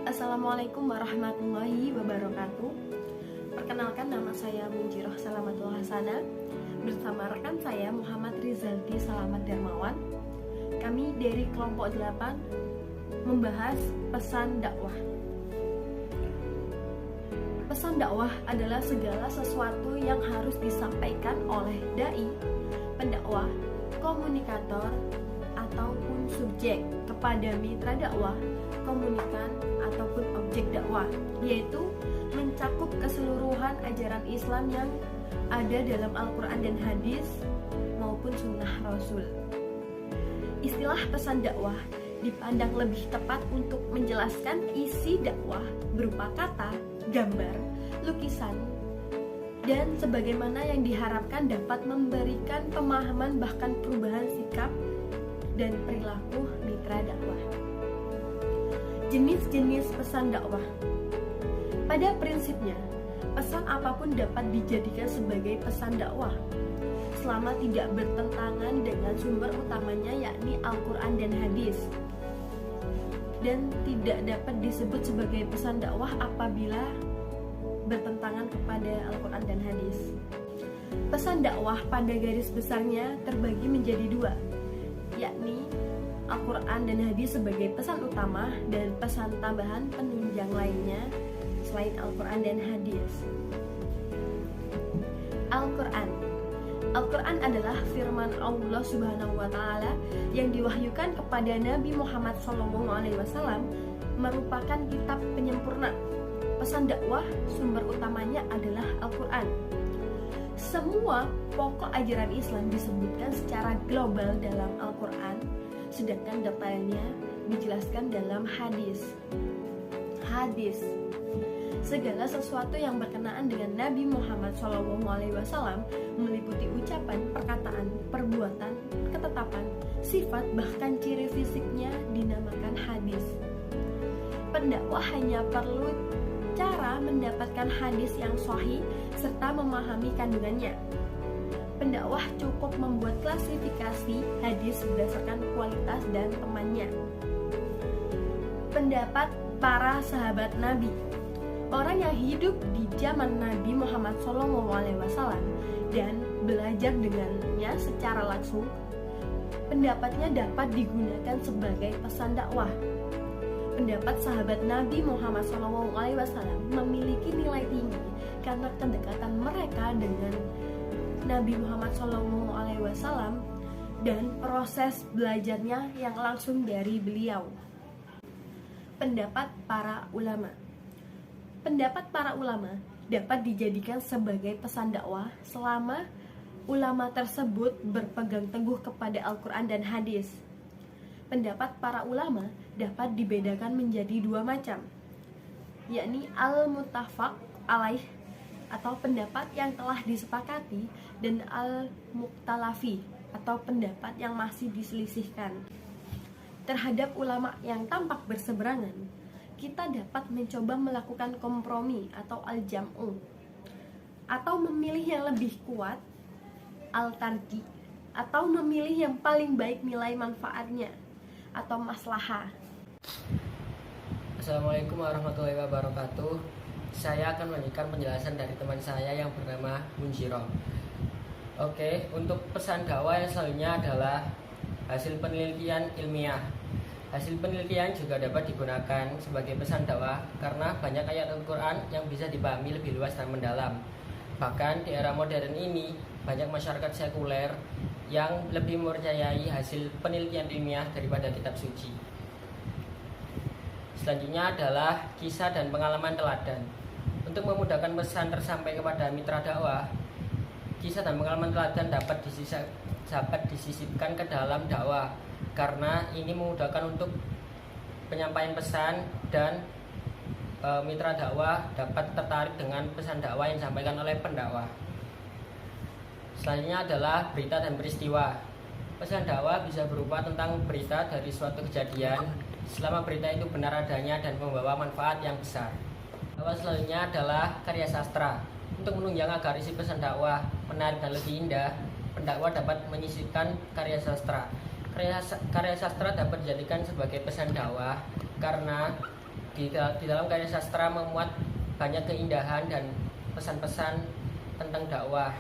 Assalamualaikum warahmatullahi wabarakatuh. Perkenalkan, nama saya Munjiroh Salamatul Hasanah. Bersama rekan saya Muhammad Rizaldi Salamat Darmawan. Kami dari kelompok 8 membahas pesan dakwah. Pesan dakwah adalah segala sesuatu yang harus disampaikan oleh dai, pendakwah, komunikator, ataupun subjek kepada mitra dakwah, komunikan, ataupun objek dakwah, yaitu mencakup keseluruhan ajaran Islam yang ada dalam Al-Quran dan hadis maupun sunnah Rasul. Istilah pesan dakwah dipandang lebih tepat untuk menjelaskan isi dakwah berupa kata, gambar, lukisan, dan sebagaimana yang diharapkan dapat memberikan pemahaman bahkan perubahan sikap dan perilaku mitra dakwah. Jenis-jenis pesan dakwah. Pada prinsipnya, pesan apapun dapat dijadikan sebagai pesan dakwah selama tidak bertentangan dengan sumber utamanya, yakni Al-Quran dan hadis, dan tidak dapat disebut sebagai pesan dakwah apabila bertentangan kepada Al-Quran dan hadis. Pesan dakwah pada garis besarnya terbagi menjadi dua, yakni Al-Quran dan hadis sebagai pesan utama dan pesan tambahan penunjang lainnya selain Al-Quran dan hadis. Al-Quran. Al-Quran adalah firman Allah Subhanahu wa Ta'ala yang diwahyukan kepada Nabi Muhammad SAW, merupakan kitab penyempurna. Pesan dakwah sumber utamanya adalah Al-Quran. Semua pokok ajaran Islam disebutkan secara global dalam Al-Quran, sedangkan detailnya dijelaskan dalam hadis. Hadis, segala sesuatu yang berkenaan dengan Nabi Muhammad SAW, meliputi ucapan, perkataan, perbuatan, ketetapan, sifat, bahkan ciri fisiknya dinamakan hadis. Pendakwah hanya perlu cara mendapatkan hadis yang sahih serta memahami kandungannya. Pendakwah cukup membuat klasifikasi hadis berdasarkan kualitas dan temannya. Pendapat para sahabat Nabi. Orang yang hidup di zaman Nabi Muhammad SAW dan belajar dengannya secara langsung, pendapatnya dapat digunakan sebagai pesan dakwah. Pendapat sahabat Nabi Muhammad SAW memiliki nilai tinggi karena kedekatan mereka dengan Nabi Muhammad SAW dan proses belajarnya yang langsung dari beliau. Pendapat para ulama. Pendapat para ulama dapat dijadikan sebagai pesan dakwah selama ulama tersebut berpegang teguh kepada Al-Quran dan hadis. Pendapat para ulama dapat dibedakan menjadi dua macam, yakni al-muttafaq alaih atau pendapat yang telah disepakati, dan al-muktalafi atau pendapat yang masih diselisihkan. Terhadap ulama yang tampak berseberangan, kita dapat mencoba melakukan kompromi atau al-jam'u, atau memilih yang lebih kuat, al-tarji, atau memilih yang paling baik nilai manfaatnya atau maslahah. Assalamualaikum warahmatullahi wabarakatuh. Saya akan melanjutkan penjelasan dari teman saya yang bernama Munjiroh. Oke, untuk pesan dakwah yang selanjutnya adalah hasil penelitian ilmiah. Hasil penelitian juga dapat digunakan sebagai pesan dakwah karena banyak ayat Al-Quran yang bisa dipahami lebih luas dan mendalam. Bahkan di era modern ini, banyak masyarakat sekuler yang lebih mempercayai hasil penelitian ilmiah daripada kitab suci. Selanjutnya adalah kisah dan pengalaman teladan. Untuk memudahkan pesan tersampai kepada mitra dakwah, kisah dan pengalaman teladan dapat disisipkan ke dalam dakwah karena ini memudahkan untuk penyampaian pesan dan mitra dakwah dapat tertarik dengan pesan dakwah yang disampaikan oleh pendakwah. Selanjutnya adalah berita dan peristiwa. Pesan dakwah bisa berupa tentang berita dari suatu kejadian selama berita itu benar adanya dan membawa manfaat yang besar. Dakwah selanjutnya adalah karya sastra. Untuk menunjang agar isi pesan dakwah menarik dan lebih indah, pendakwa dapat menyisipkan karya sastra. Karya sastra dapat dijadikan sebagai pesan dakwah karena di dalam karya sastra memuat banyak keindahan dan pesan-pesan tentang dakwah.